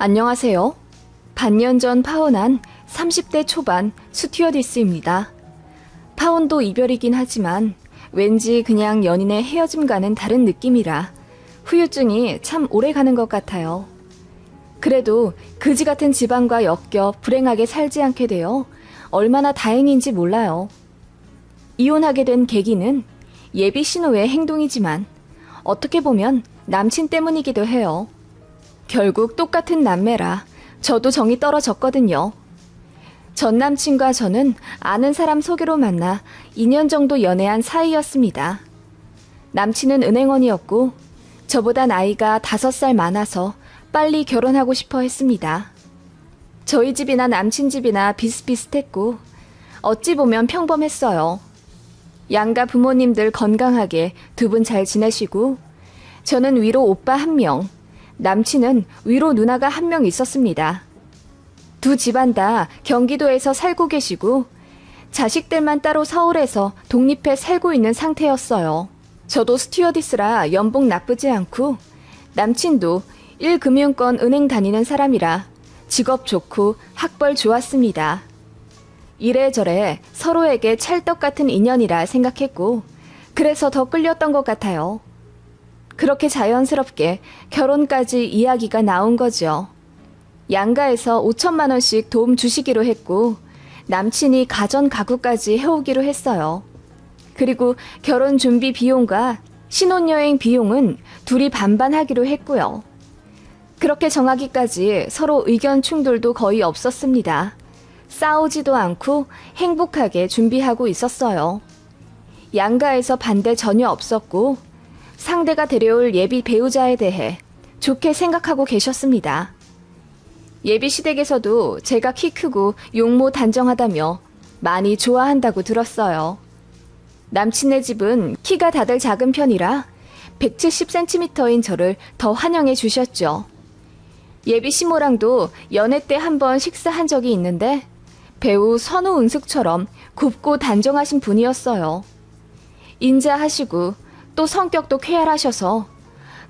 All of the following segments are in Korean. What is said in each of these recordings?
안녕하세요. 반년 전 파혼한 30대 초반 스튜어디스입니다. 파혼도 이별이긴 하지만 왠지 그냥 연인의 헤어짐과는 다른 느낌이라 후유증이 참 오래 가는 것 같아요. 그래도 그지 같은 집안과 엮여 불행하게 살지 않게 되어 얼마나 다행인지 몰라요. 이혼하게 된 계기는 예비 신호의 행동이지만 어떻게 보면 남친 때문이기도 해요. 결국 똑같은 남매라 저도 정이 떨어졌거든요. 전 남친과 저는 아는 사람 소개로 만나 2년 정도 연애한 사이였습니다. 남친은 은행원이었고 저보다 나이가 5살 많아서 빨리 결혼하고 싶어 했습니다. 저희 집이나 남친 집이나 비슷비슷했고 어찌 보면 평범했어요. 양가 부모님들 건강하게 두 분 잘 지내시고 저는 위로 오빠 1명, 남친은 위로 누나가 1명 있었습니다. 두 집안 다 경기도에서 살고 계시고 자식들만 따로 서울에서 독립해 살고 있는 상태였어요. 저도 스튜어디스라 연봉 나쁘지 않고 남친도 1금융권 은행 다니는 사람이라 직업 좋고 학벌 좋았습니다. 이래저래 서로에게 찰떡 같은 인연이라 생각했고 그래서 더 끌렸던 것 같아요. 그렇게 자연스럽게 결혼까지 이야기가 나온 거죠. 양가에서 5천만 원씩 도움 주시기로 했고 남친이 가전 가구까지 해오기로 했어요. 그리고 결혼 준비 비용과 신혼여행 비용은 둘이 반반 하기로 했고요. 그렇게 정하기까지 서로 의견 충돌도 거의 없었습니다. 싸우지도 않고 행복하게 준비하고 있었어요. 양가에서 반대 전혀 없었고 상대가 데려올 예비 배우자에 대해 좋게 생각하고 계셨습니다. 예비 시댁에서도 제가 키 크고 용모 단정하다며 많이 좋아한다고 들었어요. 남친네 집은 키가 다들 작은 편이라 170cm인 저를 더 환영해 주셨죠. 예비 시모랑도 연애 때 한번 식사한 적이 있는데 배우 선우은숙처럼 곱고 단정하신 분이었어요. 인자하시고 또 성격도 쾌활하셔서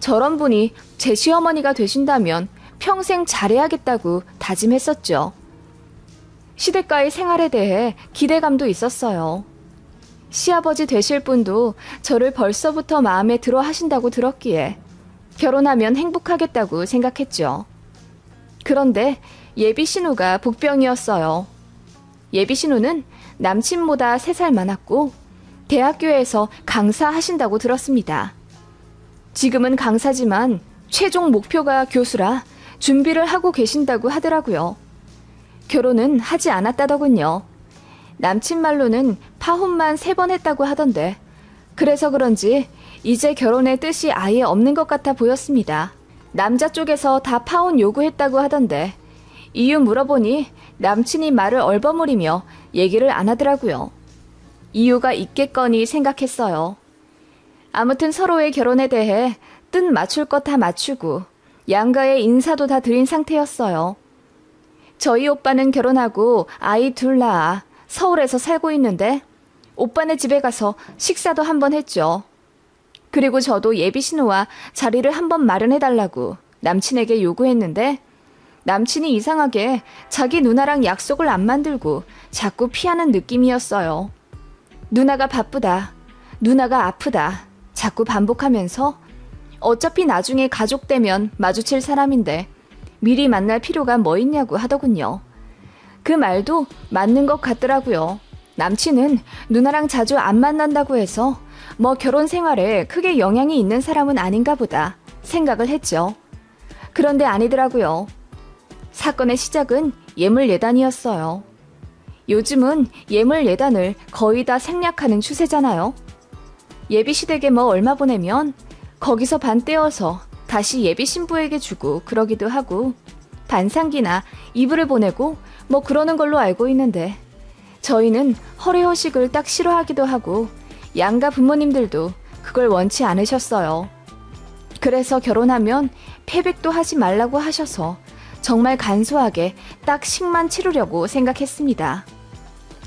저런 분이 제 시어머니가 되신다면 평생 잘해야겠다고 다짐했었죠. 시댁과의 생활에 대해 기대감도 있었어요. 시아버지 되실 분도 저를 벌써부터 마음에 들어 하신다고 들었기에 결혼하면 행복하겠다고 생각했죠. 그런데 예비 신우가 복병이었어요. 예비 신우는 남친보다 3살 많았고 대학교에서 강사하신다고 들었습니다. 지금은 강사지만 최종 목표가 교수라 준비를 하고 계신다고 하더라고요. 결혼은 하지 않았다더군요. 남친 말로는 파혼만 3번 했다고 하던데 그래서 그런지 이제 결혼의 뜻이 아예 없는 것 같아 보였습니다. 남자 쪽에서 다 파혼 요구했다고 하던데 이유 물어보니 남친이 말을 얼버무리며 얘기를 안 하더라고요. 이유가 있겠거니 생각했어요. 아무튼 서로의 결혼에 대해 뜻 맞출 것 다 맞추고 양가의 인사도 다 드린 상태였어요. 저희 오빠는 결혼하고 아이 2 낳아 서울에서 살고 있는데 오빠네 집에 가서 식사도 한번 했죠. 그리고 저도 예비 신우와 자리를 한번 마련해달라고 남친에게 요구했는데 남친이 이상하게 자기 누나랑 약속을 안 만들고 자꾸 피하는 느낌이었어요. 누나가 바쁘다, 누나가 아프다 자꾸 반복하면서 어차피 나중에 가족 되면 마주칠 사람인데 미리 만날 필요가 뭐 있냐고 하더군요. 그 말도 맞는 것 같더라고요. 남친은 누나랑 자주 안 만난다고 해서 뭐 결혼 생활에 크게 영향이 있는 사람은 아닌가 보다 생각을 했죠. 그런데 아니더라고요. 사건의 시작은 예물예단이었어요. 요즘은 예물예단을 거의 다 생략하는 추세잖아요. 예비시댁에 뭐 얼마 보내면 거기서 반 떼어서 다시 예비 신부에게 주고 그러기도 하고 반상기나 이불을 보내고 뭐 그러는 걸로 알고 있는데 저희는 허례허식을 딱 싫어하기도 하고 양가 부모님들도 그걸 원치 않으셨어요. 그래서 결혼하면 패백도 하지 말라고 하셔서 정말 간소하게 딱 식만 치르려고 생각했습니다.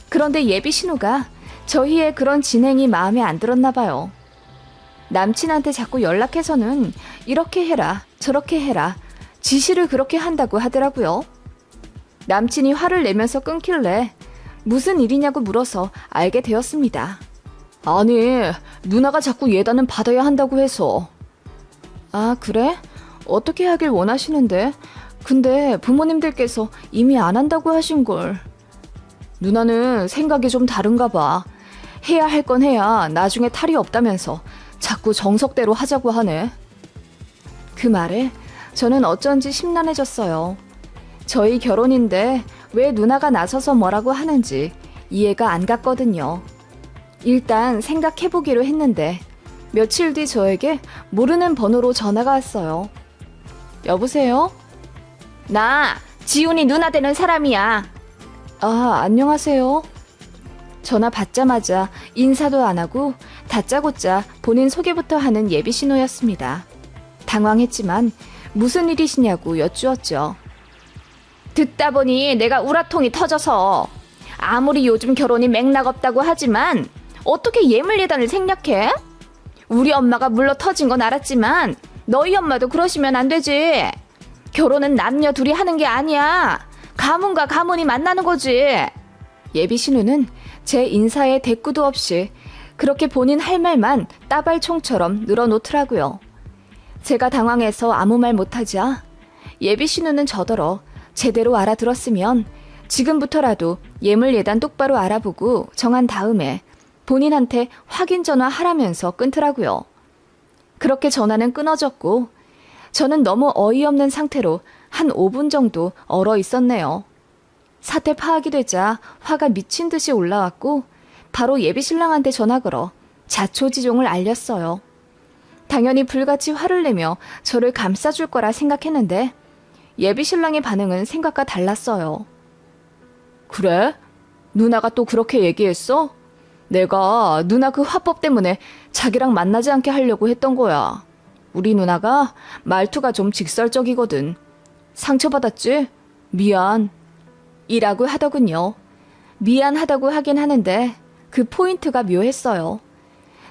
그런데 예비 신우가 저희의 그런 진행이 마음에 안 들었나 봐요. 남친한테 자꾸 연락해서는 이렇게 해라 저렇게 해라 지시를 그렇게 한다고 하더라고요. 남친이 화를 내면서 끊길래 무슨 일이냐고 물어서 알게 되었습니다. 아니, 누나가 자꾸 예단은 받아야 한다고 해서. 아, 그래? 어떻게 하길 원하시는데? 근데 부모님들께서 이미 안 한다고 하신걸. 누나는 생각이 좀 다른가 봐. 해야 할 건 해야 나중에 탈이 없다면서 자꾸 정석대로 하자고 하네. 그 말에 저는 어쩐지 심란해졌어요. 저희 결혼인데 왜 누나가 나서서 뭐라고 하는지 이해가 안 갔거든요. 일단 생각해보기로 했는데 며칠 뒤 저에게 모르는 번호로 전화가 왔어요. 여보세요? 나 지훈이 누나 되는 사람이야. 아, 안녕하세요. 전화 받자마자 인사도 안 하고 다짜고짜 본인 소개부터 하는 예비 신호였습니다. 당황했지만 무슨 일이시냐고 여쭈었죠. 듣다 보니 내가 우라통이 터져서 아무리 요즘 결혼이 맥락 없다고 하지만 어떻게 예물 예단을 생략해? 우리 엄마가 물러 터진 건 알았지만 너희 엄마도 그러시면 안 되지. 결혼은 남녀 둘이 하는 게 아니야. 가문과 가문이 만나는 거지. 예비 신우는 제 인사에 대꾸도 없이 그렇게 본인 할 말만 따발총처럼 늘어놓더라고요. 제가 당황해서 아무 말 못하자 예비 신우는 저더러 제대로 알아들었으면 지금부터라도 예물 예단 똑바로 알아보고 정한 다음에 본인한테 확인 전화 하라면서 끊더라고요. 그렇게 전화는 끊어졌고 저는 너무 어이없는 상태로 한 5분 정도 얼어 있었네요. 사태 파악이 되자 화가 미친 듯이 올라왔고 바로 예비 신랑한테 전화 걸어 자초지종을 알렸어요. 당연히 불같이 화를 내며 저를 감싸줄 거라 생각했는데 예비 신랑의 반응은 생각과 달랐어요. 그래? 누나가 또 그렇게 얘기했어? 내가 누나 그 화법 때문에 자기랑 만나지 않게 하려고 했던 거야. 우리 누나가 말투가 좀 직설적이거든. 상처받았지? 미안. 이라고 하더군요. 미안하다고 하긴 하는데 그 포인트가 묘했어요.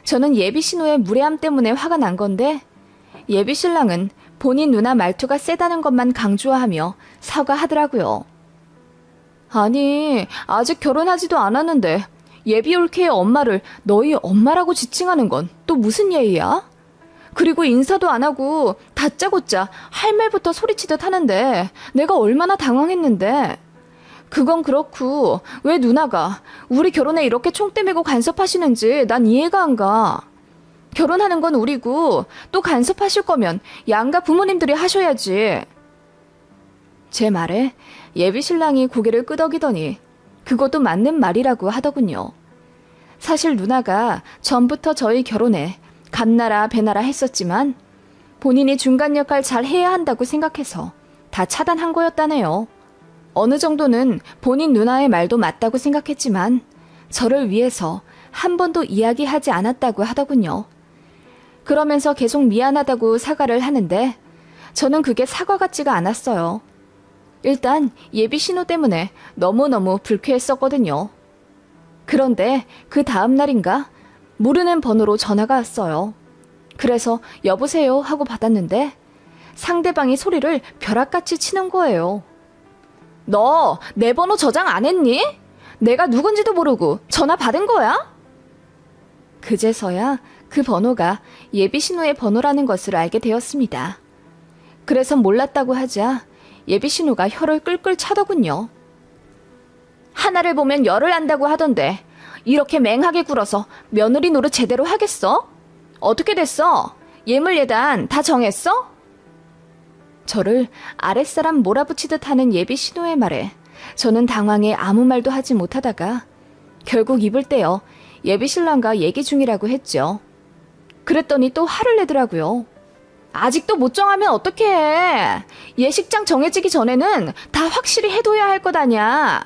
저는 예비 신호의 무례함 때문에 화가 난 건데 예비 신랑은 본인 누나 말투가 세다는 것만 강조하며 사과하더라고요. 아니, 아직 결혼하지도 않았는데 예비 올케의 엄마를 너희 엄마라고 지칭하는 건 또 무슨 예의야? 그리고 인사도 안 하고 다짜고짜 할 말부터 소리치듯 하는데 내가 얼마나 당황했는데. 그건 그렇고 왜 누나가 우리 결혼에 이렇게 총대 메고 간섭하시는지 난 이해가 안 가. 결혼하는 건 우리고 또 간섭하실 거면 양가 부모님들이 하셔야지. 제 말에 예비 신랑이 고개를 끄덕이더니 그것도 맞는 말이라고 하더군요. 사실 누나가 전부터 저희 결혼에 감나라 배나라 했었지만 본인이 중간 역할 잘 해야 한다고 생각해서 다 차단한 거였다네요. 어느 정도는 본인 누나의 말도 맞다고 생각했지만 저를 위해서 한 번도 이야기하지 않았다고 하더군요. 그러면서 계속 미안하다고 사과를 하는데 저는 그게 사과 같지가 않았어요. 일단 예비 신호 때문에 너무너무 불쾌했었거든요. 그런데 그 다음 날인가 모르는 번호로 전화가 왔어요. 그래서 여보세요 하고 받았는데 상대방이 소리를 벼락같이 치는 거예요. 너 내 번호 저장 안 했니? 내가 누군지도 모르고 전화 받은 거야? 그제서야 그 번호가 예비 신호의 번호라는 것을 알게 되었습니다. 그래서 몰랐다고 하자 예비 신호가 혀를 끌끌 차더군요. 하나를 보면 열을 안다고 하던데 이렇게 맹하게 굴어서 며느리 노릇 제대로 하겠어? 어떻게 됐어? 예물 예단 다 정했어? 저를 아랫사람 몰아붙이듯 하는 예비 신호의 말에 저는 당황해 아무 말도 하지 못하다가 결국 입을 떼어 예비 신랑과 얘기 중이라고 했죠. 그랬더니 또 화를 내더라고요. 아직도 못 정하면 어떡해. 예식장 정해지기 전에는 다 확실히 해둬야 할 것 아냐.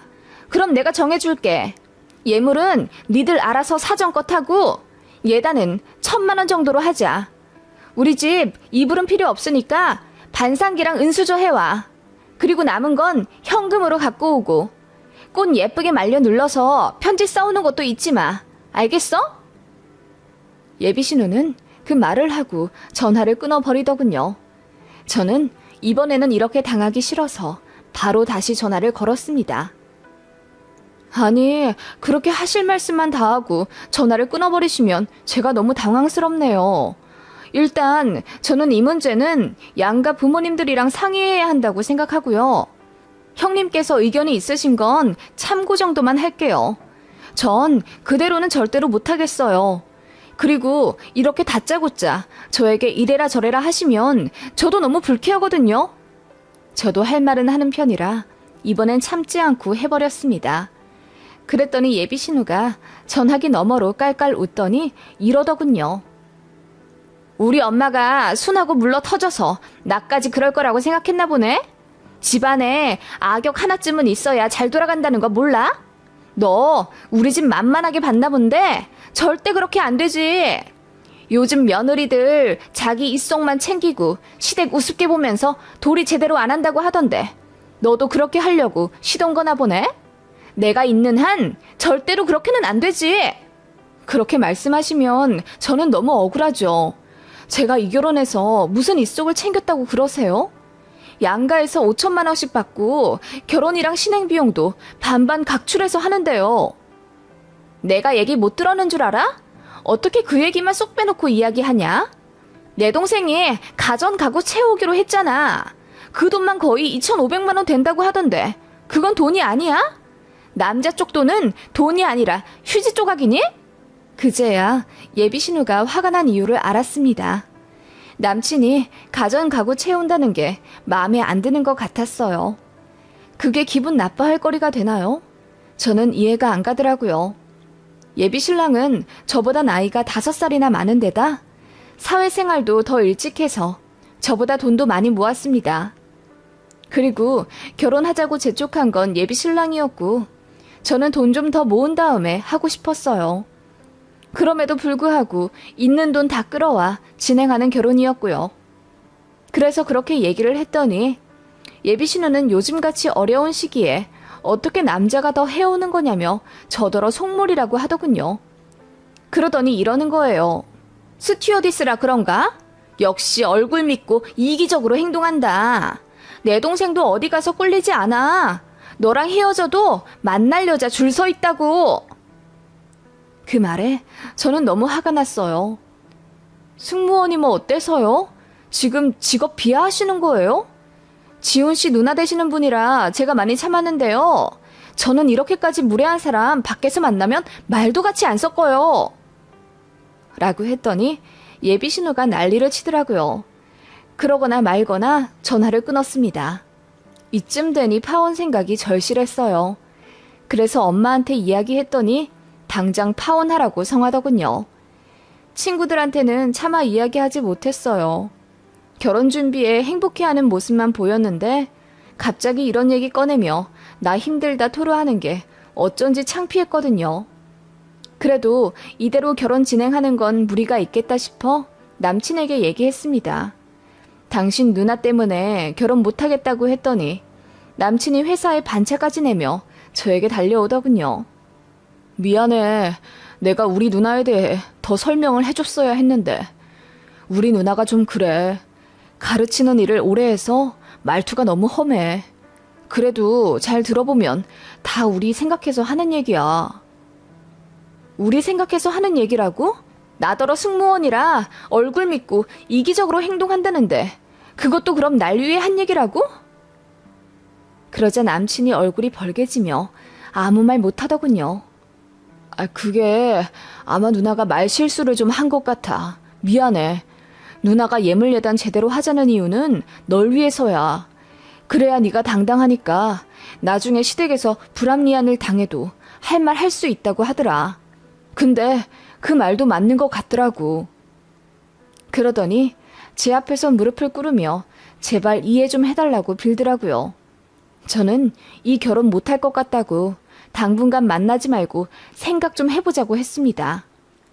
그럼 내가 정해줄게. 예물은 니들 알아서 사정껏 하고 예단은 1,000만 원 정도로 하자. 우리 집 이불은 필요 없으니까 반상기랑 은수저 해와. 그리고 남은 건 현금으로 갖고 오고 꽃 예쁘게 말려 눌러서 편지 써오는 것도 잊지 마. 알겠어? 예비 신우는 그 말을 하고 전화를 끊어버리더군요. 저는 이번에는 이렇게 당하기 싫어서 바로 다시 전화를 걸었습니다. 아니, 그렇게 하실 말씀만 다 하고 전화를 끊어버리시면 제가 너무 당황스럽네요. 일단 저는 이 문제는 양가 부모님들이랑 상의해야 한다고 생각하고요. 형님께서 의견이 있으신 건 참고 정도만 할게요. 전 그대로는 절대로 못하겠어요. 그리고 이렇게 다짜고짜 저에게 이래라 저래라 하시면 저도 너무 불쾌하거든요. 저도 할 말은 하는 편이라 이번엔 참지 않고 해버렸습니다. 그랬더니 예비 신우가 전화기 너머로 깔깔 웃더니 이러더군요. 우리 엄마가 순하고 물러 터져서 나까지 그럴 거라고 생각했나 보네? 집안에 악역 하나쯤은 있어야 잘 돌아간다는 거 몰라? 너 우리 집 만만하게 봤나 본데 절대 그렇게 안 되지. 요즘 며느리들 자기 입속만 챙기고 시댁 우습게 보면서 도리 제대로 안 한다고 하던데 너도 그렇게 하려고 시동 거나 보네? 내가 있는 한 절대로 그렇게는 안 되지. 그렇게 말씀하시면 저는 너무 억울하죠. 제가 이 결혼해서 무슨 입속을 챙겼다고 그러세요? 양가에서 5천만 원씩 받고 결혼이랑 신행 비용도 반반 각출해서 하는데요. 내가 얘기 못 들었는 줄 알아? 어떻게 그 얘기만 쏙 빼놓고 이야기하냐? 내 동생이 가전 가구 채우기로 했잖아. 그 돈만 거의 2,500만 원 된다고 하던데 그건 돈이 아니야? 남자 쪽 돈은 돈이 아니라 휴지 조각이니? 그제야 예비 신우가 화가 난 이유를 알았습니다. 남친이 가전 가구 채운다는 게 마음에 안 드는 것 같았어요. 그게 기분 나빠할 거리가 되나요? 저는 이해가 안 가더라고요. 예비 신랑은 저보다 나이가 5살이나 많은 데다 사회생활도 더 일찍 해서 저보다 돈도 많이 모았습니다. 그리고 결혼하자고 재촉한 건 예비 신랑이었고 저는 돈 좀 더 모은 다음에 하고 싶었어요. 그럼에도 불구하고 있는 돈 다 끌어와 진행하는 결혼이었고요. 그래서 그렇게 얘기를 했더니 예비 신우는 요즘같이 어려운 시기에 어떻게 남자가 더 해오는 거냐며 저더러 속물이라고 하더군요. 그러더니 이러는 거예요. 스튜어디스라 그런가? 역시 얼굴 믿고 이기적으로 행동한다. 내 동생도 어디 가서 꿀리지 않아. 너랑 헤어져도 만날 여자 줄 서 있다고. 그 말에 저는 너무 화가 났어요. 승무원이 뭐 어때서요? 지금 직업 비하하시는 거예요? 지훈 씨 누나 되시는 분이라 제가 많이 참았는데요. 저는 이렇게까지 무례한 사람 밖에서 만나면 말도 같이 안 섞어요. 라고 했더니 예비 신우가 난리를 치더라고요. 그러거나 말거나 전화를 끊었습니다. 이쯤 되니 파혼 생각이 절실했어요. 그래서 엄마한테 이야기했더니 당장 파혼하라고 성하더군요. 친구들한테는 차마 이야기하지 못했어요. 결혼 준비에 행복해하는 모습만 보였는데 갑자기 이런 얘기 꺼내며 나 힘들다 토로하는 게 어쩐지 창피했거든요. 그래도 이대로 결혼 진행하는 건 무리가 있겠다 싶어 남친에게 얘기했습니다. 당신 누나 때문에 결혼 못하겠다고 했더니 남친이 회사에 반차까지 내며 저에게 달려오더군요. 미안해. 내가 우리 누나에 대해 더 설명을 해줬어야 했는데 우리 누나가 좀 그래. 가르치는 일을 오래 해서 말투가 너무 험해. 그래도 잘 들어보면 다 우리 생각해서 하는 얘기야. 우리 생각해서 하는 얘기라고? 나더러 승무원이라 얼굴 믿고 이기적으로 행동한다는데 그것도 그럼 날 위해 한 얘기라고? 그러자 남친이 얼굴이 벌개지며 아무 말 못하더군요. 그게 아마 누나가 말 실수를 좀 한 것 같아. 미안해. 누나가 예물예단 제대로 하자는 이유는 널 위해서야. 그래야 네가 당당하니까 나중에 시댁에서 불합리한을 당해도 할 말 할 수 있다고 하더라. 근데 그 말도 맞는 것 같더라고. 그러더니 제 앞에서 무릎을 꿇으며 제발 이해 좀 해달라고 빌더라고요. 저는 이 결혼 못할 것 같다고 당분간 만나지 말고 생각 좀 해보자고 했습니다.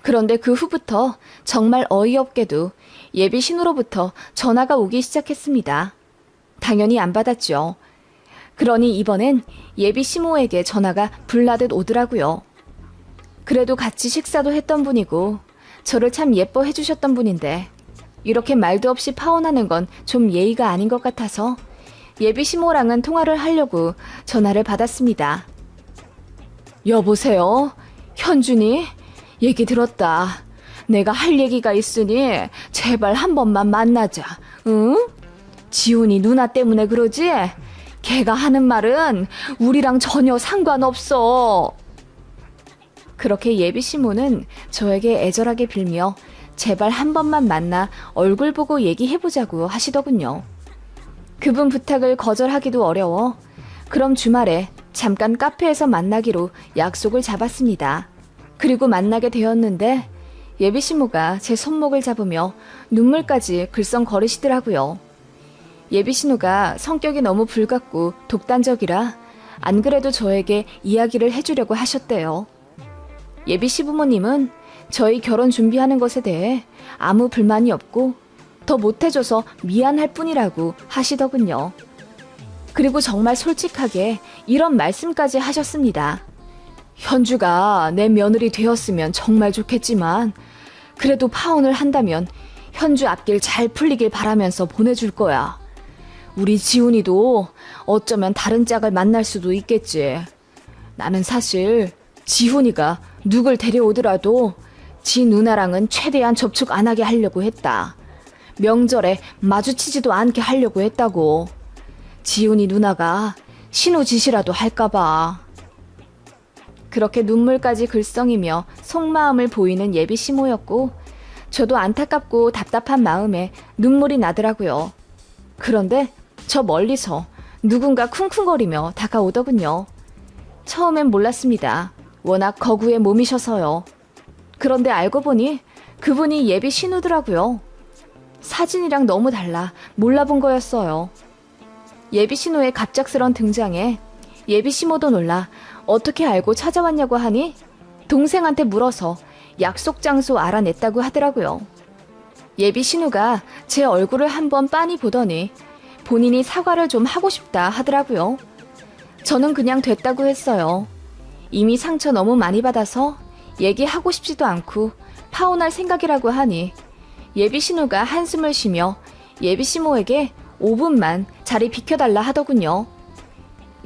그런데 그 후부터 정말 어이없게도 예비 신우로부터 전화가 오기 시작했습니다. 당연히 안 받았죠. 그러니 이번엔 예비 시모에게 전화가 불나듯 오더라고요. 그래도 같이 식사도 했던 분이고 저를 참 예뻐해 주셨던 분인데 이렇게 말도 없이 파혼하는 건 좀 예의가 아닌 것 같아서 예비 시모랑은 통화를 하려고 전화를 받았습니다. 여보세요? 현준이? 얘기 들었다. 내가 할 얘기가 있으니 제발 한 번만 만나자. 응? 지훈이 누나 때문에 그러지? 걔가 하는 말은 우리랑 전혀 상관없어. 그렇게 예비 시모는 저에게 애절하게 빌며 제발 한 번만 만나 얼굴 보고 얘기해보자고 하시더군요. 그분 부탁을 거절하기도 어려워 그럼 주말에 잠깐 카페에서 만나기로 약속을 잡았습니다. 그리고 만나게 되었는데 예비 시모가 제 손목을 잡으며 눈물까지 글썽거리시더라고요. 예비 시모가 성격이 너무 불같고 독단적이라 안 그래도 저에게 이야기를 해주려고 하셨대요. 예비 시부모님은 저희 결혼 준비하는 것에 대해 아무 불만이 없고 더 못해줘서 미안할 뿐이라고 하시더군요. 그리고 정말 솔직하게 이런 말씀까지 하셨습니다. 현주가 내 며느리 되었으면 정말 좋겠지만 그래도 파혼을 한다면 현주 앞길 잘 풀리길 바라면서 보내줄 거야. 우리 지훈이도 어쩌면 다른 짝을 만날 수도 있겠지. 나는 사실 지훈이가 누굴 데려오더라도 지 누나랑은 최대한 접촉 안 하게 하려고 했다. 명절에 마주치지도 않게 하려고 했다고. 지훈이 누나가 신우짓이라도 할까봐. 그렇게 눈물까지 글썽이며 속마음을 보이는 예비 시모였고 저도 안타깝고 답답한 마음에 눈물이 나더라고요. 그런데 저 멀리서 누군가 쿵쿵거리며 다가오더군요. 처음엔 몰랐습니다. 워낙 거구의 몸이셔서요. 그런데 알고 보니 그분이 예비 신우더라고요. 사진이랑 너무 달라 몰라본 거였어요. 예비 신우의 갑작스런 등장에 예비 시모도 놀라 어떻게 알고 찾아왔냐고 하니 동생한테 물어서 약속 장소 알아냈다고 하더라고요. 예비 신우가 제 얼굴을 한번 빤히 보더니 본인이 사과를 좀 하고 싶다 하더라고요. 저는 그냥 됐다고 했어요. 이미 상처 너무 많이 받아서 얘기하고 싶지도 않고 파혼할 생각이라고 하니 예비 신우가 한숨을 쉬며 예비 시모에게 5분만 자리 비켜달라 하더군요.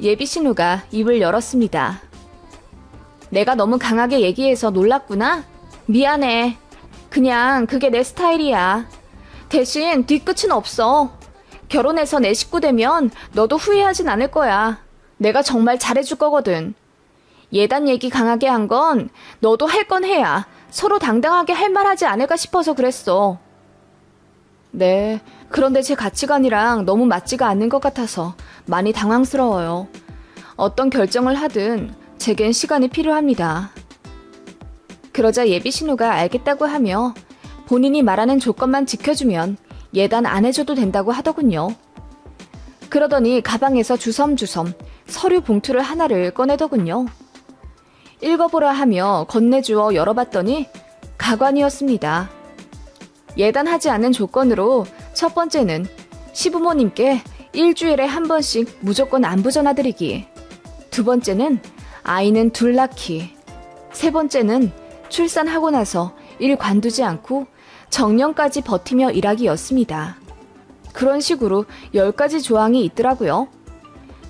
예비 신우가 입을 열었습니다. 내가 너무 강하게 얘기해서 놀랐구나? 미안해. 그냥 그게 내 스타일이야. 대신 뒤끝은 없어. 결혼해서 내 식구 되면 너도 후회하진 않을 거야. 내가 정말 잘해줄 거거든. 예단 얘기 강하게 한 건 너도 할 건 해야 서로 당당하게 할 말하지 않을까 싶어서 그랬어. 네, 그런데 제 가치관이랑 너무 맞지가 않는 것 같아서 많이 당황스러워요. 어떤 결정을 하든 제겐 시간이 필요합니다. 그러자 예비 신우가 알겠다고 하며 본인이 말하는 조건만 지켜주면 예단 안 해줘도 된다고 하더군요. 그러더니 가방에서 주섬주섬 서류 봉투를 하나를 꺼내더군요. 읽어보라 하며 건네주어 열어봤더니 가관이었습니다. 예단하지 않는 조건으로 첫 번째는 시부모님께 일주일에 한 번씩 무조건 안부 전화드리기. 두 번째는 아이는 둘 낳기. 세 번째는 출산하고 나서 일 관두지 않고 정년까지 버티며 일하기였습니다. 그런 식으로 10가지 조항이 있더라고요.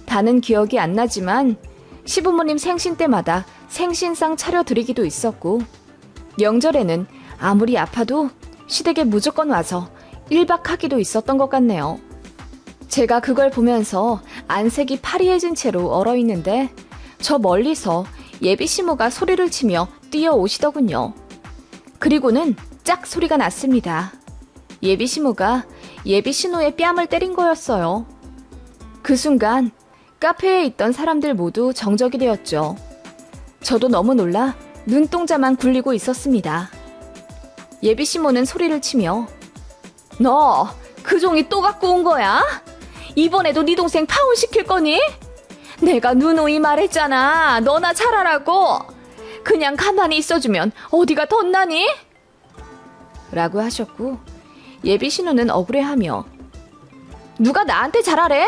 다는 기억이 안 나지만 시부모님 생신 때마다 생신상 차려드리기도 있었고 명절에는 아무리 아파도 시댁에 무조건 와서 1박 하기도 있었던 것 같네요. 제가 그걸 보면서 안색이 파리해진 채로 얼어있는데 저 멀리서 예비 시모가 소리를 치며 뛰어오시더군요. 그리고는 짝 소리가 났습니다. 예비 시모가 예비 신우의 뺨을 때린 거였어요. 그 순간 카페에 있던 사람들 모두 정적이 되었죠. 저도 너무 놀라 눈동자만 굴리고 있었습니다. 예비 시모는 소리를 치며 너 그 종이 또 갖고 온 거야? 이번에도 네 동생 파혼시킬 거니? 내가 누누이 말했잖아. 너나 잘하라고. 그냥 가만히 있어주면 어디가 덧나니? 라고 하셨고 예비 신우는 억울해하며 누가 나한테 잘하래?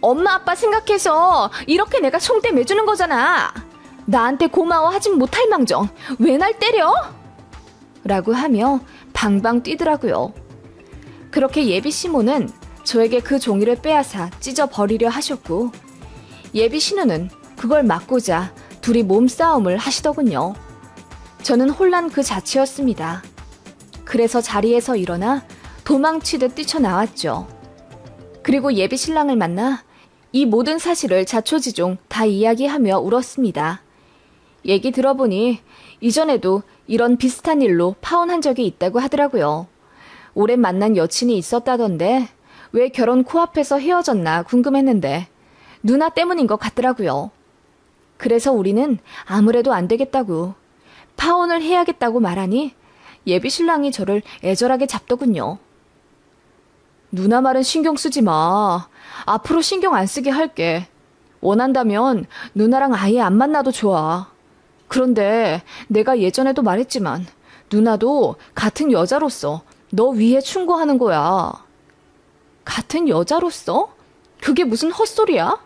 엄마 아빠 생각해서 이렇게 내가 총대 매주는 거잖아. 나한테 고마워하진 못할 망정 왜 날 때려? 라고 하며 방방 뛰더라고요. 그렇게 예비 시모는 저에게 그 종이를 빼앗아 찢어버리려 하셨고, 예비 신우는 그걸 막고자 둘이 몸싸움을 하시더군요. 저는 혼란 그 자체였습니다. 그래서 자리에서 일어나 도망치듯 뛰쳐나왔죠. 그리고 예비 신랑을 만나 이 모든 사실을 자초지종 다 이야기하며 울었습니다. 얘기 들어보니 이전에도 이런 비슷한 일로 파혼한 적이 있다고 하더라고요. 오랜 만난 여친이 있었다던데 왜 결혼 코앞에서 헤어졌나 궁금했는데 누나 때문인 것 같더라고요. 그래서 우리는 아무래도 안 되겠다고 파혼을 해야겠다고 말하니 예비 신랑이 저를 애절하게 잡더군요. 누나 말은 신경 쓰지 마. 앞으로 신경 안 쓰게 할게. 원한다면 누나랑 아예 안 만나도 좋아. 그런데 내가 예전에도 말했지만 누나도 같은 여자로서 너 위해 충고하는 거야. 같은 여자로서? 그게 무슨 헛소리야?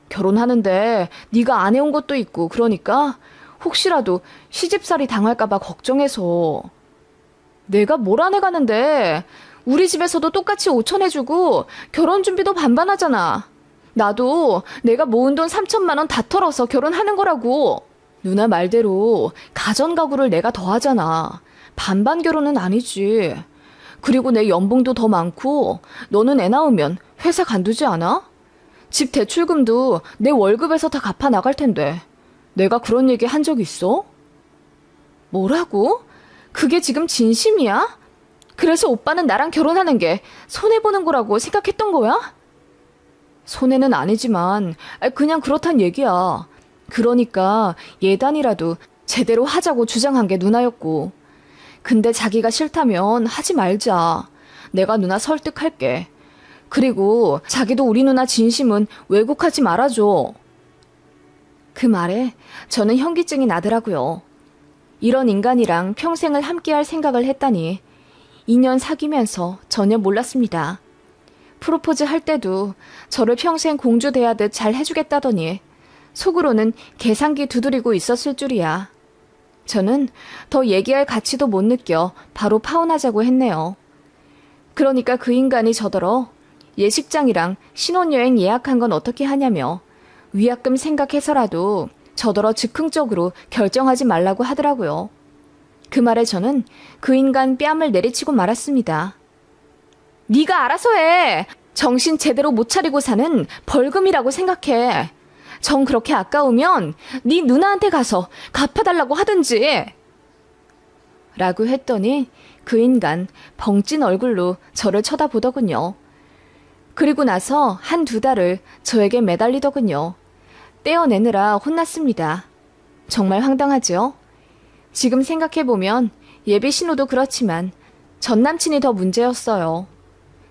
결혼하는데 네가 안 해온 것도 있고 그러니까 혹시라도 시집살이 당할까 봐 걱정해서. 내가 뭘 안 해가는데 우리 집에서도 똑같이 5천 해주고 결혼 준비도 반반하잖아. 나도 내가 모은 돈 3천만 원 다 털어서 결혼하는 거라고. 누나 말대로 가전가구를 내가 더 하잖아. 반반 결혼은 아니지. 그리고 내 연봉도 더 많고 너는 애 낳으면 회사 간두지 않아? 집 대출금도 내 월급에서 다 갚아 나갈 텐데 내가 그런 얘기 한 적 있어? 뭐라고? 그게 지금 진심이야? 그래서 오빠는 나랑 결혼하는 게 손해보는 거라고 생각했던 거야? 손해는 아니지만 그냥 그렇단 얘기야. 그러니까 예단이라도 제대로 하자고 주장한 게 누나였고. 근데 자기가 싫다면 하지 말자. 내가 누나 설득할게. 그리고 자기도 우리 누나 진심은 왜곡하지 말아줘. 그 말에 저는 현기증이 나더라고요. 이런 인간이랑 평생을 함께할 생각을 했다니 2년 사귀면서 전혀 몰랐습니다. 프로포즈 할 때도 저를 평생 공주 대하듯 잘 해주겠다더니 속으로는 계산기 두드리고 있었을 줄이야. 저는 더 얘기할 가치도 못 느껴 바로 파혼하자고 했네요. 그러니까 그 인간이 저더러 예식장이랑 신혼여행 예약한 건 어떻게 하냐며 위약금 생각해서라도 저더러 즉흥적으로 결정하지 말라고 하더라고요. 그 말에 저는 그 인간 뺨을 내리치고 말았습니다. 네가 알아서 해. 정신 제대로 못 차리고 사는 벌금이라고 생각해. 정 그렇게 아까우면 네 누나한테 가서 갚아달라고 하든지. 라고 했더니 그 인간 벙찐 얼굴로 저를 쳐다보더군요. 그리고 나서 1-2달을 저에게 매달리더군요. 떼어내느라 혼났습니다. 정말 황당하죠? 지금 생각해보면 예비 신우도 그렇지만 전 남친이 더 문제였어요.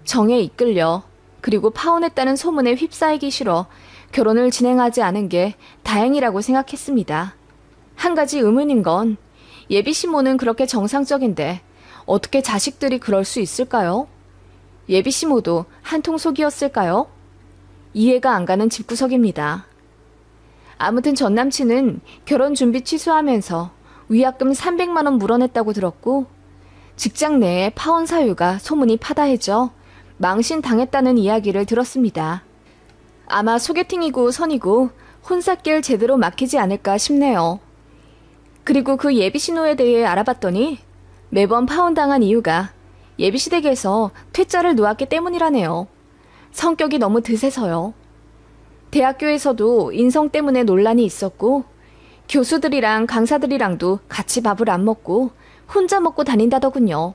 정에 이끌려 그리고 파혼했다는 소문에 휩싸이기 싫어 결혼을 진행하지 않은 게 다행이라고 생각했습니다. 한 가지 의문인 건 예비 시모는 그렇게 정상적인데 어떻게 자식들이 그럴 수 있을까요? 예비 시모도 한통속이었을까요? 이해가 안 가는 집구석입니다. 아무튼 전 남친은 결혼 준비 취소하면서 위약금 300만 원 물어냈다고 들었고 직장 내에 파혼 사유가 소문이 파다해져 망신당했다는 이야기를 들었습니다. 아마 소개팅이고 선이고 혼삿길 제대로 막히지 않을까 싶네요. 그리고 그 예비신호에 대해 알아봤더니 매번 파혼당한 이유가 예비시댁에서 퇴짜를 놓았기 때문이라네요. 성격이 너무 드세서요. 대학교에서도 인성 때문에 논란이 있었고 교수들이랑 강사들이랑도 같이 밥을 안 먹고 혼자 먹고 다닌다더군요.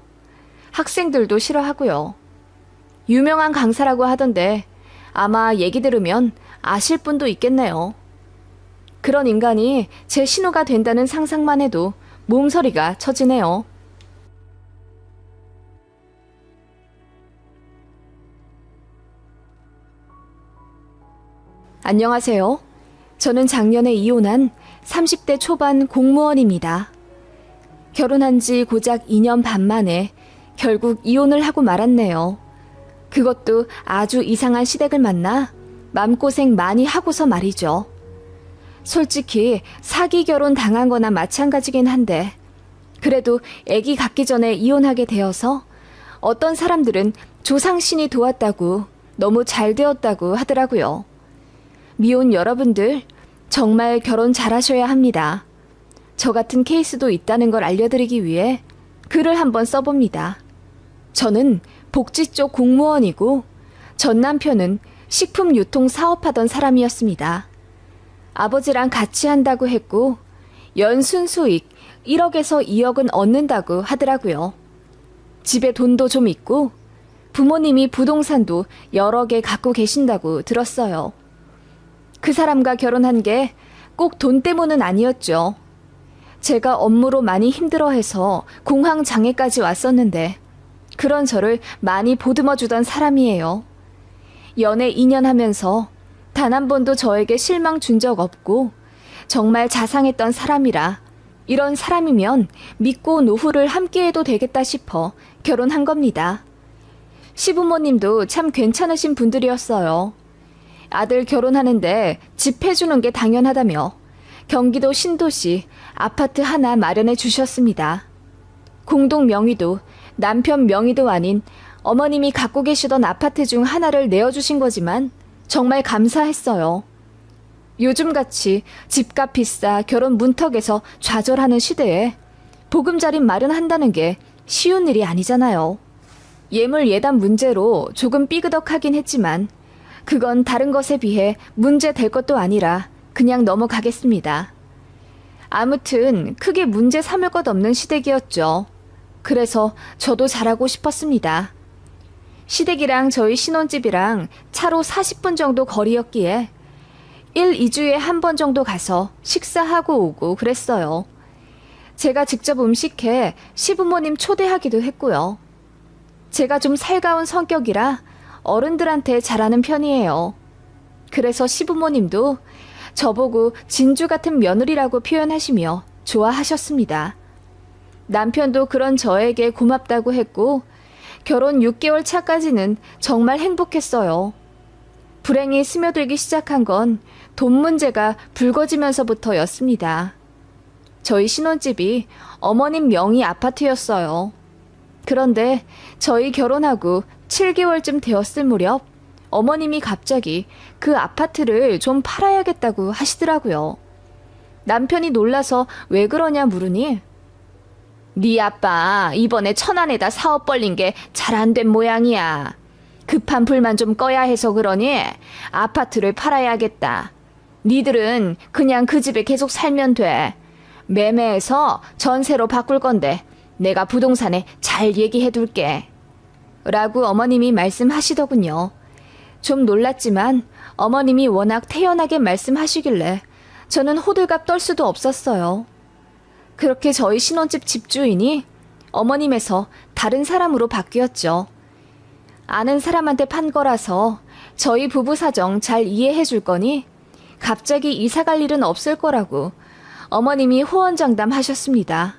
학생들도 싫어하고요. 유명한 강사라고 하던데 아마 얘기 들으면 아실 분도 있겠네요. 그런 인간이 제 신호가 된다는 상상만 해도 몸서리가 쳐지네요. 안녕하세요. 저는 작년에 이혼한 30대 초반 공무원입니다. 결혼한 지 고작 2년 반 만에 결국 이혼을 하고 말았네요. 그것도 아주 이상한 시댁을 만나 맘고생 많이 하고서 말이죠. 솔직히 사기 결혼 당한 거나 마찬가지긴 한데 그래도 아기 갖기 전에 이혼하게 되어서 어떤 사람들은 조상신이 도왔다고, 너무 잘 되었다고 하더라고요. 미혼 여러분들, 정말 결혼 잘하셔야 합니다. 저 같은 케이스도 있다는 걸 알려드리기 위해 글을 한번 써봅니다. 저는 복지 쪽 공무원이고 전 남편은 식품 유통 사업하던 사람이었습니다. 아버지랑 같이 한다고 했고 연순 수익 1억에서 2억은 얻는다고 하더라고요. 집에 돈도 좀 있고 부모님이 부동산도 여러 개 갖고 계신다고 들었어요. 그 사람과 결혼한 게 꼭 돈 때문은 아니었죠. 제가 업무로 많이 힘들어해서 공황장애까지 왔었는데 그런 저를 많이 보듬어주던 사람이에요. 연애 2년 하면서 단 한 번도 저에게 실망 준 적 없고 정말 자상했던 사람이라 이런 사람이면 믿고 노후를 함께해도 되겠다 싶어 결혼한 겁니다. 시부모님도 참 괜찮으신 분들이었어요. 아들 결혼하는데 집 해주는 게 당연하다며 경기도 신도시 아파트 하나 마련해 주셨습니다. 공동 명의도 남편 명의도 아닌 어머님이 갖고 계시던 아파트 중 하나를 내어주신 거지만 정말 감사했어요. 요즘같이 집값 비싸 결혼 문턱에서 좌절하는 시대에 보금자리 마련한다는 게 쉬운 일이 아니잖아요. 예물 예단 문제로 조금 삐그덕하긴 했지만 그건 다른 것에 비해 문제 될 것도 아니라 그냥 넘어가겠습니다. 아무튼 크게 문제 삼을 것 없는 시댁이었죠. 그래서 저도 잘하고 싶었습니다. 시댁이랑 저희 신혼집이랑 차로 40분 정도 거리였기에 1, 2주에 한 번 정도 가서 식사하고 오고 그랬어요. 제가 직접 음식해 시부모님 초대하기도 했고요. 제가 좀 살가운 성격이라 어른들한테 잘하는 편이에요. 그래서 시부모님도 저보고 진주 같은 며느리라고 표현하시며 좋아하셨습니다. 남편도 그런 저에게 고맙다고 했고 결혼 6개월 차까지는 정말 행복했어요. 불행이 스며들기 시작한 건 돈 문제가 불거지면서부터였습니다. 저희 신혼집이 어머님 명의 아파트였어요. 그런데 저희 결혼하고 7개월쯤 되었을 무렵 어머님이 갑자기 그 아파트를 좀 팔아야겠다고 하시더라고요. 남편이 놀라서 왜 그러냐 물으니 네 아빠 이번에 천안에다 사업 벌린 게 잘 안 된 모양이야. 급한 불만 좀 꺼야 해서 그러니 아파트를 팔아야겠다. 니들은 그냥 그 집에 계속 살면 돼. 매매해서 전세로 바꿀 건데 내가 부동산에 잘 얘기해 둘게. 라고 어머님이 말씀하시더군요. 좀 놀랐지만 어머님이 워낙 태연하게 말씀하시길래 저는 호들갑 떨 수도 없었어요. 그렇게 저희 신혼집 집주인이 어머님에서 다른 사람으로 바뀌었죠. 아는 사람한테 판 거라서 저희 부부 사정 잘 이해해 줄 거니 갑자기 이사 갈 일은 없을 거라고 어머님이 호언장담 하셨습니다.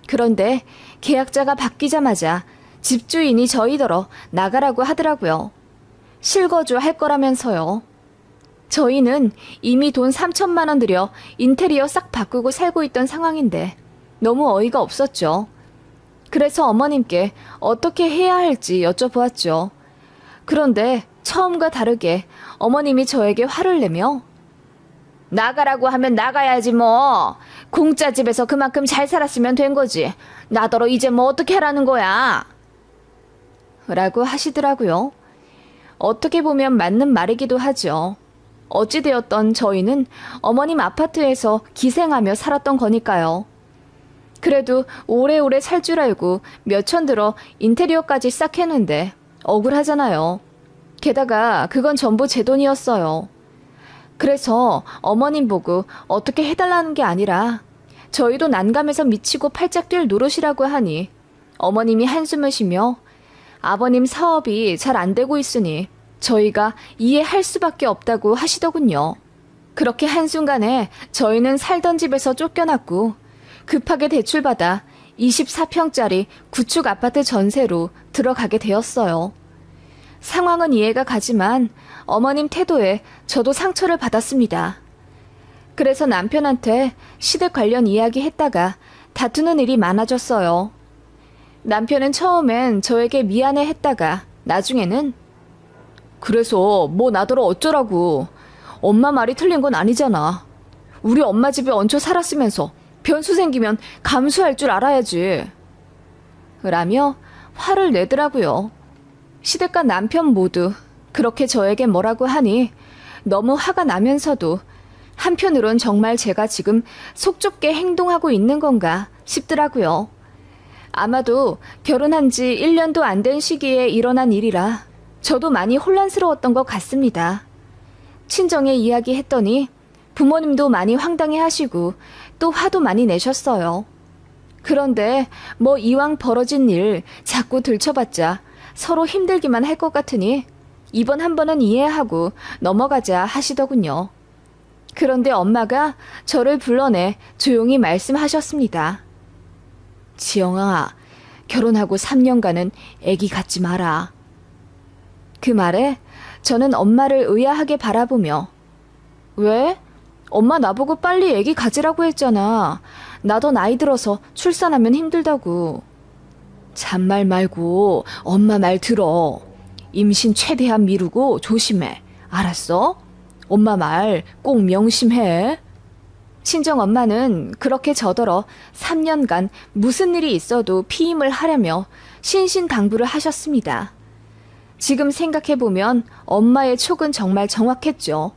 그런데 계약자가 바뀌자마자 집주인이 저희더러 나가라고 하더라고요. 실거주 할 거라면서요. 저희는 이미 돈 3천만 원 들여 인테리어 싹 바꾸고 살고 있던 상황인데 너무 어이가 없었죠. 그래서 어머님께 어떻게 해야 할지 여쭤보았죠. 그런데 처음과 다르게 어머님이 저에게 화를 내며 나가라고 하면 나가야지 뭐. 공짜 집에서 그만큼 잘 살았으면 된 거지. 나더러 이제 뭐 어떻게 하라는 거야. 라고 하시더라고요. 어떻게 보면 맞는 말이기도 하죠. 어찌되었던 저희는 어머님 아파트에서 기생하며 살았던 거니까요. 그래도 오래오래 살 줄 알고 몇 천 들어 인테리어까지 싹 했는데 억울하잖아요. 게다가 그건 전부 제 돈이었어요. 그래서 어머님 보고 어떻게 해달라는 게 아니라 저희도 난감해서 미치고 팔짝 뛸 노릇이라고 하니 어머님이 한숨을 쉬며 아버님 사업이 잘 안 되고 있으니 저희가 이해할 수밖에 없다고 하시더군요. 그렇게 한순간에 저희는 살던 집에서 쫓겨났고 급하게 대출받아 24평짜리 구축 아파트 전세로 들어가게 되었어요. 상황은 이해가 가지만 어머님 태도에 저도 상처를 받았습니다. 그래서 남편한테 시댁 관련 이야기 했다가 다투는 일이 많아졌어요. 남편은 처음엔 저에게 미안해 했다가 나중에는 그래서 뭐 나더러 어쩌라고. 엄마 말이 틀린 건 아니잖아. 우리 엄마 집에 얹혀 살았으면서 변수 생기면 감수할 줄 알아야지. 라며 화를 내더라고요. 시댁과 남편 모두 그렇게 저에게 뭐라고 하니 너무 화가 나면서도 한편으론 정말 제가 지금 속 좁게 행동하고 있는 건가 싶더라고요. 아마도 결혼한 지 1년도 안 된 시기에 일어난 일이라 저도 많이 혼란스러웠던 것 같습니다. 친정에 이야기했더니 부모님도 많이 황당해 하시고 또 화도 많이 내셨어요. 그런데 뭐 이왕 벌어진 일 자꾸 들춰봤자 서로 힘들기만 할 것 같으니 이번 한 번은 이해하고 넘어가자 하시더군요. 그런데 엄마가 저를 불러내 조용히 말씀하셨습니다. 지영아, 결혼하고 3년간은 애기 갖지 마라. 그 말에 저는 엄마를 의아하게 바라보며 왜? 엄마 나보고 빨리 애기 가지라고 했잖아. 나도 나이 들어서 출산하면 힘들다고. 잔말 말고 엄마 말 들어. 임신 최대한 미루고 조심해. 알았어? 엄마 말 꼭 명심해. 친정엄마는 그렇게 저더러 3년간 무슨 일이 있어도 피임을 하려며 신신당부를 하셨습니다. 지금 생각해보면 엄마의 촉은 정말 정확했죠.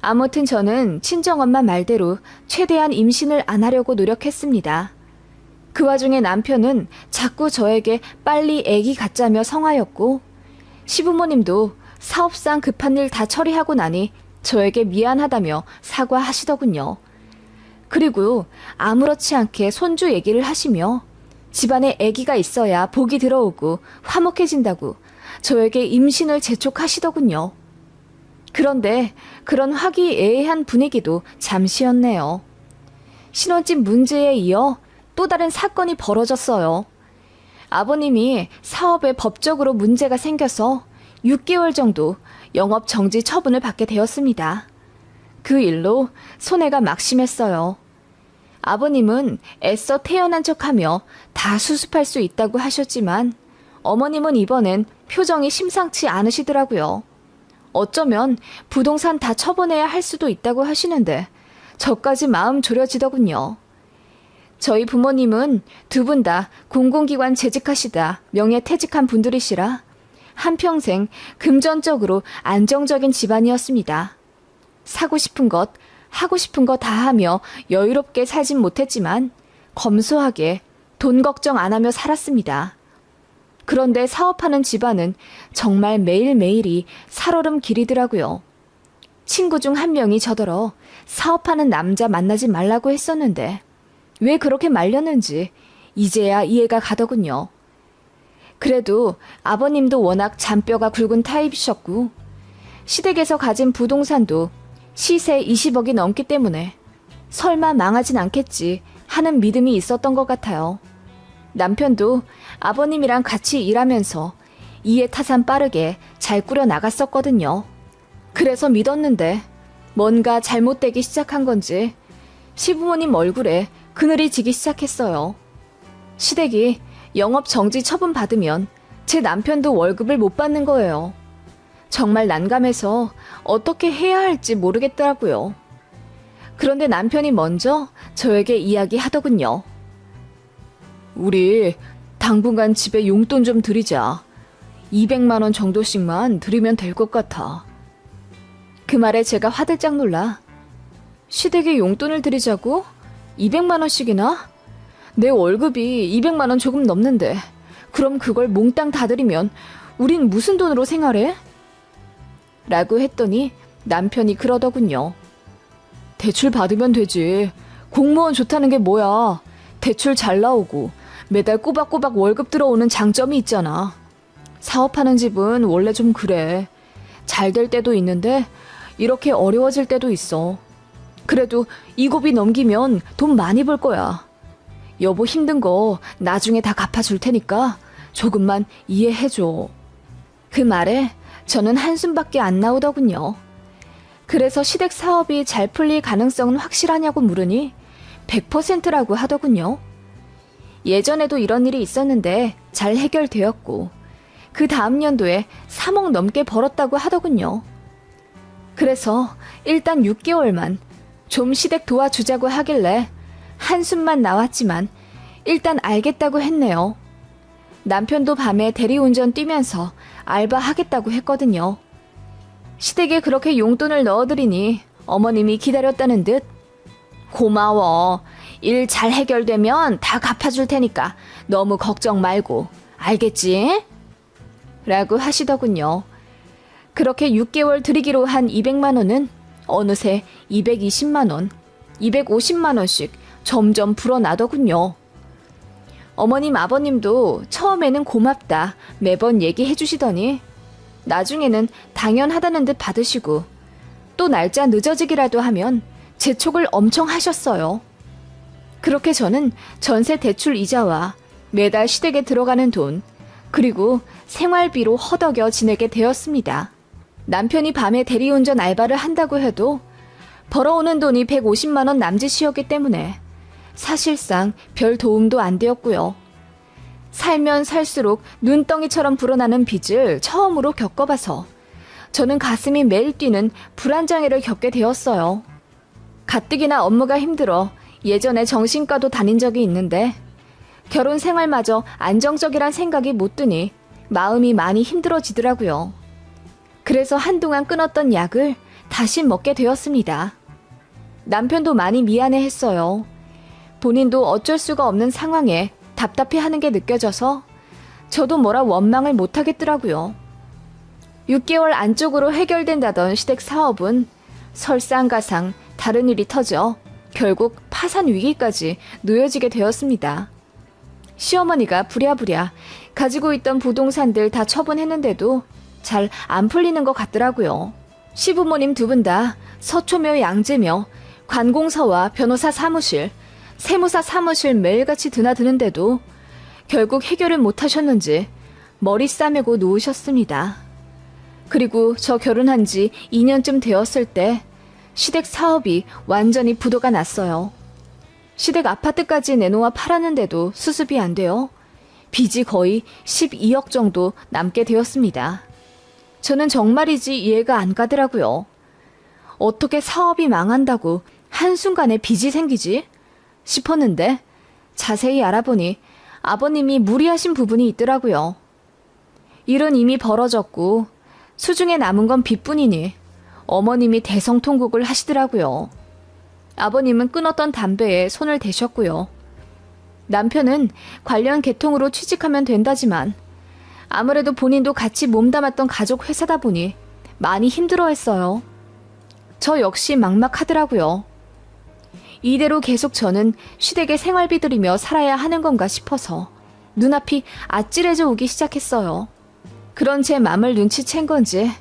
아무튼 저는 친정엄마 말대로 최대한 임신을 안 하려고 노력했습니다. 그 와중에 남편은 자꾸 저에게 빨리 애기 갖자며 성화였고 시부모님도 사업상 급한 일 다 처리하고 나니 저에게 미안하다며 사과하시더군요. 그리고 아무렇지 않게 손주 얘기를 하시며 집안에 아기가 있어야 복이 들어오고 화목해진다고 저에게 임신을 재촉하시더군요. 그런데 그런 화기애애한 분위기도 잠시였네요. 신혼집 문제에 이어 또 다른 사건이 벌어졌어요. 아버님이 사업에 법적으로 문제가 생겨서 6개월 정도 영업 정지 처분을 받게 되었습니다. 그 일로 손해가 막심했어요. 아버님은 애써 태어난 척하며 다 수습할 수 있다고 하셨지만 어머님은 이번엔 표정이 심상치 않으시더라고요. 어쩌면 부동산 다 처분해야 할 수도 있다고 하시는데 저까지 마음 졸여지더군요. 저희 부모님은 두 분 다 공공기관 재직하시다 명예퇴직한 분들이시라 한평생 금전적으로 안정적인 집안이었습니다. 사고 싶은 것, 하고 싶은 거 다 하며 여유롭게 살진 못했지만 검소하게 돈 걱정 안 하며 살았습니다. 그런데 사업하는 집안은 정말 매일매일이 살얼음 길이더라고요. 친구 중 한 명이 저더러 사업하는 남자 만나지 말라고 했었는데 왜 그렇게 말렸는지 이제야 이해가 가더군요. 그래도 아버님도 워낙 잔뼈가 굵은 타입이셨고 시댁에서 가진 부동산도 시세 20억이 넘기 때문에 설마 망하진 않겠지 하는 믿음이 있었던 것 같아요. 남편도 아버님이랑 같이 일하면서 이해타산 빠르게 잘 꾸려 나갔었거든요. 그래서 믿었는데 뭔가 잘못되기 시작한 건지 시부모님 얼굴에 그늘이 지기 시작했어요. 시댁이 영업 정지 처분 받으면 제 남편도 월급을 못 받는 거예요. 정말 난감해서 어떻게 해야 할지 모르겠더라고요. 그런데 남편이 먼저 저에게 이야기하더군요. 우리 당분간 집에 용돈 좀 드리자. 200만 원 정도씩만 드리면 될 것 같아. 그 말에 제가 화들짝 놀라 시댁에 용돈을 드리자고? 200만 원씩이나? 내 월급이 200만 원 조금 넘는데 그럼 그걸 몽땅 다 드리면 우린 무슨 돈으로 생활해? 라고 했더니 남편이 그러더군요. 대출 받으면 되지. 공무원 좋다는 게 뭐야. 대출 잘 나오고 매달 꼬박꼬박 월급 들어오는 장점이 있잖아. 사업하는 집은 원래 좀 그래. 잘 될 때도 있는데 이렇게 어려워질 때도 있어. 그래도 이 고비 넘기면 돈 많이 벌 거야. 여보 힘든 거 나중에 다 갚아줄 테니까 조금만 이해해줘. 그 말에 저는 한숨밖에 안 나오더군요. 그래서 시댁 사업이 잘 풀릴 가능성은 확실하냐고 물으니 100%라고 하더군요. 예전에도 이런 일이 있었는데 잘 해결되었고 그 다음 연도에 3억 넘게 벌었다고 하더군요. 그래서 일단 6개월만 좀 시댁 도와주자고 하길래 한숨만 나왔지만 일단 알겠다고 했네요. 남편도 밤에 대리운전 뛰면서 알바하겠다고 했거든요. 시댁에 그렇게 용돈을 넣어드리니 어머님이 기다렸다는 듯 고마워. 일 잘 해결되면 다 갚아줄 테니까 너무 걱정 말고 알겠지? 라고 하시더군요. 그렇게 6개월 드리기로 한 200만 원은 어느새 220만 원, 250만 원씩 점점 불어나더군요. 어머님 아버님도 처음에는 고맙다 매번 얘기해 주시더니 나중에는 당연하다는 듯 받으시고 또 날짜 늦어지기라도 하면 재촉을 엄청 하셨어요. 그렇게 저는 전세 대출 이자와 매달 시댁에 들어가는 돈 그리고 생활비로 허덕여 지내게 되었습니다. 남편이 밤에 대리운전 알바를 한다고 해도 벌어오는 돈이 150만 원 남짓이었기 때문에 사실상 별 도움도 안 되었고요. 살면 살수록 눈덩이처럼 불어나는 빚을 처음으로 겪어봐서 저는 가슴이 매일 뛰는 불안장애를 겪게 되었어요. 가뜩이나 업무가 힘들어 예전에 정신과도 다닌 적이 있는데 결혼 생활마저 안정적이란 생각이 못 드니 마음이 많이 힘들어지더라고요. 그래서 한동안 끊었던 약을 다시 먹게 되었습니다. 남편도 많이 미안해했어요. 본인도 어쩔 수가 없는 상황에 답답해하는 게 느껴져서 저도 뭐라 원망을 못하겠더라고요. 6개월 안쪽으로 해결된다던 시댁 사업은 설상가상 다른 일이 터져 결국 파산 위기까지 놓여지게 되었습니다. 시어머니가 부랴부랴 가지고 있던 부동산들 다 처분했는데도 잘 안 풀리는 것 같더라고요. 시부모님 두 분 다 서초며 양재며 관공서와 변호사 사무실, 세무사 사무실 매일같이 드나드는데도 결국 해결을 못하셨는지 머리 싸매고 누우셨습니다. 그리고 저 결혼한 지 2년쯤 되었을 때 시댁 사업이 완전히 부도가 났어요. 시댁 아파트까지 내놓아 팔았는데도 수습이 안 돼요. 빚이 거의 12억 정도 남게 되었습니다. 저는 정말이지 이해가 안 가더라고요. 어떻게 사업이 망한다고 한순간에 빚이 생기지? 싶었는데 자세히 알아보니 아버님이 무리하신 부분이 있더라고요. 일은 이미 벌어졌고 수중에 남은 건 빚뿐이니 어머님이 대성통곡을 하시더라고요. 아버님은 끊었던 담배에 손을 대셨고요. 남편은 관련 계통으로 취직하면 된다지만 아무래도 본인도 같이 몸담았던 가족 회사다 보니 많이 힘들어했어요. 저 역시 막막하더라고요. 이대로 계속 저는 시댁에 생활비 들이며 살아야 하는 건가 싶어서 눈앞이 아찔해져 오기 시작했어요. 그런 제 맘을 눈치챈 건지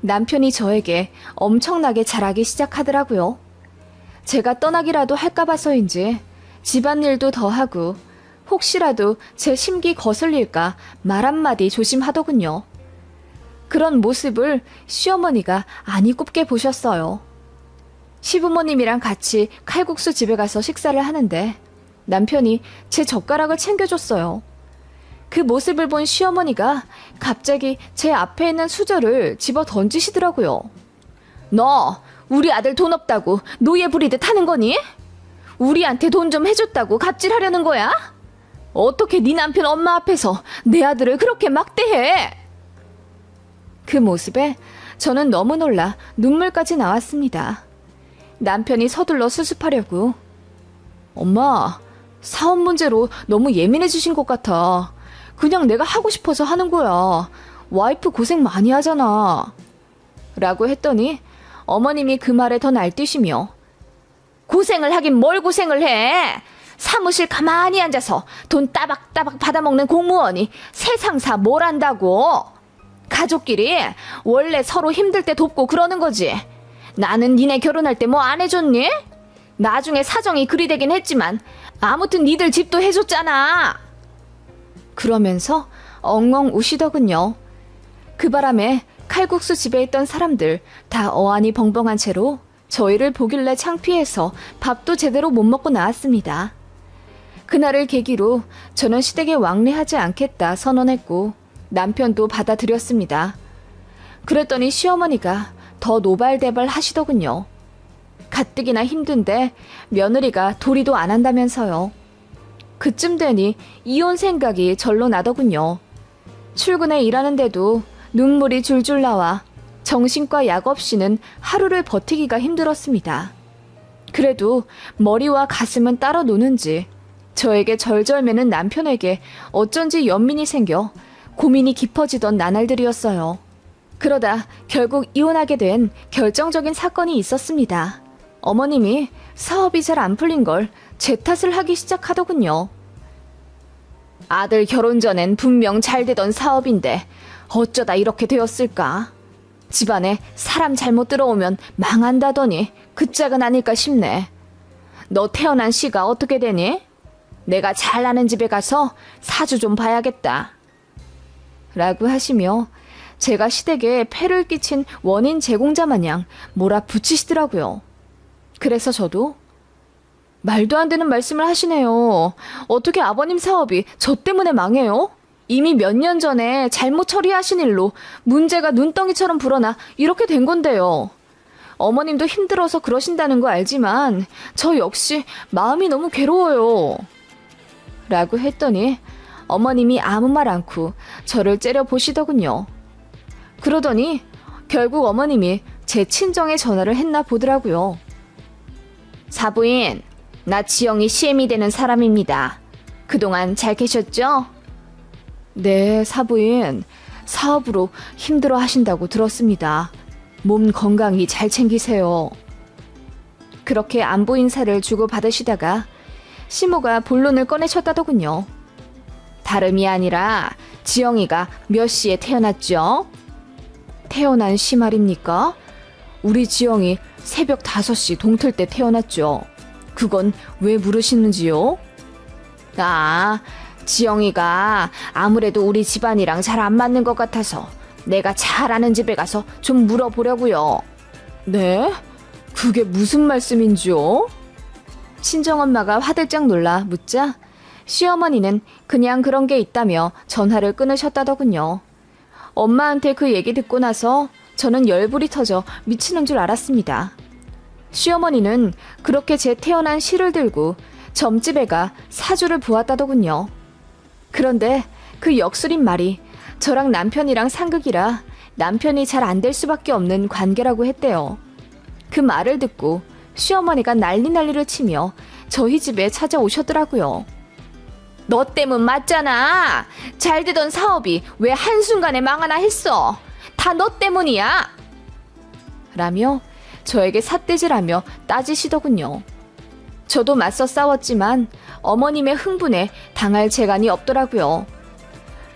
남편이 저에게 엄청나게 잘하기 시작하더라고요. 제가 떠나기라도 할까 봐서인지 집안일도 더 하고 혹시라도 제 심기 거슬릴까 말 한마디 조심하더군요. 그런 모습을 시어머니가 아니 꼽게 보셨어요. 시부모님이랑 같이 칼국수 집에 가서 식사를 하는데 남편이 제 젓가락을 챙겨줬어요. 그 모습을 본 시어머니가 갑자기 제 앞에 있는 수저를 집어 던지시더라고요. 너 우리 아들 돈 없다고 노예 부리듯 하는 거니? 우리한테 돈 좀 해줬다고 갑질하려는 거야? 어떻게 네 남편 엄마 앞에서 내 아들을 그렇게 막대해? 그 모습에 저는 너무 놀라 눈물까지 나왔습니다. 남편이 서둘러 수습하려고 엄마, 사업 문제로 너무 예민해지신 것 같아. 그냥 내가 하고 싶어서 하는 거야. 와이프 고생 많이 하잖아. 라고 했더니 어머님이 그 말에 더 날뛰시며 고생을 하긴 뭘 고생을 해. 사무실 가만히 앉아서 돈 따박따박 받아먹는 공무원이 세상사 뭘 안다고. 가족끼리 원래 서로 힘들 때 돕고 그러는 거지. 나는 니네 결혼할 때 뭐 안 해줬니? 나중에 사정이 그리 되긴 했지만 아무튼 니들 집도 해줬잖아. 그러면서 엉엉 우시더군요. 그 바람에 칼국수 집에 있던 사람들 다 어안이 벙벙한 채로 저희를 보길래 창피해서 밥도 제대로 못 먹고 나왔습니다. 그날을 계기로 저는 시댁에 왕래하지 않겠다 선언했고 남편도 받아들였습니다. 그랬더니 시어머니가 더 노발대발 하시더군요. 가뜩이나 힘든데 며느리가 도리도 안 한다면서요. 그쯤 되니 이혼 생각이 절로 나더군요. 출근해 일하는데도 눈물이 줄줄 나와 정신과 약 없이는 하루를 버티기가 힘들었습니다. 그래도 머리와 가슴은 따로 노는지 저에게 절절매는 남편에게 어쩐지 연민이 생겨 고민이 깊어지던 나날들이었어요. 그러다 결국 이혼하게 된 결정적인 사건이 있었습니다. 어머님이 사업이 잘 안 풀린 걸 제 탓을 하기 시작하더군요. 아들 결혼 전엔 분명 잘 되던 사업인데 어쩌다 이렇게 되었을까? 집안에 사람 잘못 들어오면 망한다더니 그 짝은 아닐까 싶네. 너 태어난 시가 어떻게 되니? 내가 잘 아는 집에 가서 사주 좀 봐야겠다. 라고 하시며 제가 시댁에 폐를 끼친 원인 제공자 마냥 몰아붙이시더라고요. 그래서 저도 말도 안 되는 말씀을 하시네요. 어떻게 아버님 사업이 저 때문에 망해요? 이미 몇 년 전에 잘못 처리하신 일로 문제가 눈덩이처럼 불어나 이렇게 된 건데요. 어머님도 힘들어서 그러신다는 거 알지만 저 역시 마음이 너무 괴로워요. 라고 했더니 어머님이 아무 말 않고 저를 째려보시더군요. 그러더니 결국 어머님이 제 친정에 전화를 했나 보더라고요. 사부인, 나 지영이 시엠이 되는 사람입니다. 그동안 잘 계셨죠? 네, 사부인. 사업으로 힘들어 하신다고 들었습니다. 몸 건강히 잘 챙기세요. 그렇게 안부 인사를 주고받으시다가 시모가 본론을 꺼내셨다더군요. 다름이 아니라 지영이가 몇 시에 태어났죠? 태어난 시 말입니까? 우리 지영이 새벽 5시 동틀 때 태어났죠. 그건 왜 물으시는지요? 아, 지영이가 아무래도 우리 집안이랑 잘 안 맞는 것 같아서 내가 잘 아는 집에 가서 좀 물어보려고요. 네? 그게 무슨 말씀인지요? 친정엄마가 화들짝 놀라 묻자 시어머니는 그냥 그런 게 있다며 전화를 끊으셨다더군요. 엄마한테 그 얘기 듣고 나서 저는 열불이 터져 미치는 줄 알았습니다. 시어머니는 그렇게 제 태어난 시를 들고 점집에 가 사주를 보았다더군요. 그런데 그 역술인 말이 저랑 남편이랑 상극이라 남편이 잘 안 될 수밖에 없는 관계라고 했대요. 그 말을 듣고 시어머니가 난리를 치며 저희 집에 찾아오셨더라고요. 너 때문 맞잖아. 잘 되던 사업이 왜 한순간에 망하나 했어. 다 너 때문이야. 라며 저에게 삿대질하며 따지시더군요. 저도 맞서 싸웠지만 어머님의 흥분에 당할 재간이 없더라고요.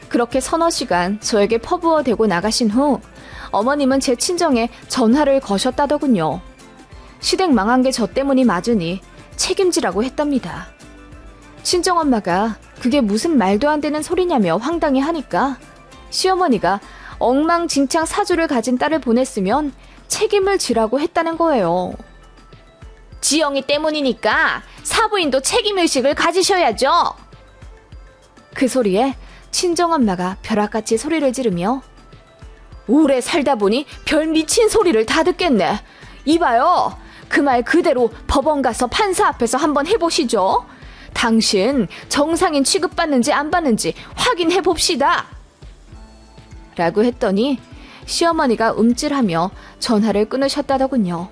그렇게 서너 시간 저에게 퍼부어대고 나가신 후 어머님은 제 친정에 전화를 거셨다더군요. 시댁 망한 게 저 때문이 맞으니 책임지라고 했답니다. 친정엄마가 그게 무슨 말도 안 되는 소리냐며 황당해 하니까 시어머니가 엉망진창 사주를 가진 딸을 보냈으면 책임을 지라고 했다는 거예요. 지영이 때문이니까 사부인도 책임의식을 가지셔야죠. 그 소리에 친정엄마가 벼락같이 소리를 지르며 오래 살다 보니 별 미친 소리를 다 듣겠네. 이봐요. 그 말 그대로 법원 가서 판사 앞에서 한번 해보시죠. 당신 정상인 취급받는지 안 받는지 확인해 봅시다. 라고 했더니 시어머니가 움찔하며 전화를 끊으셨다더군요.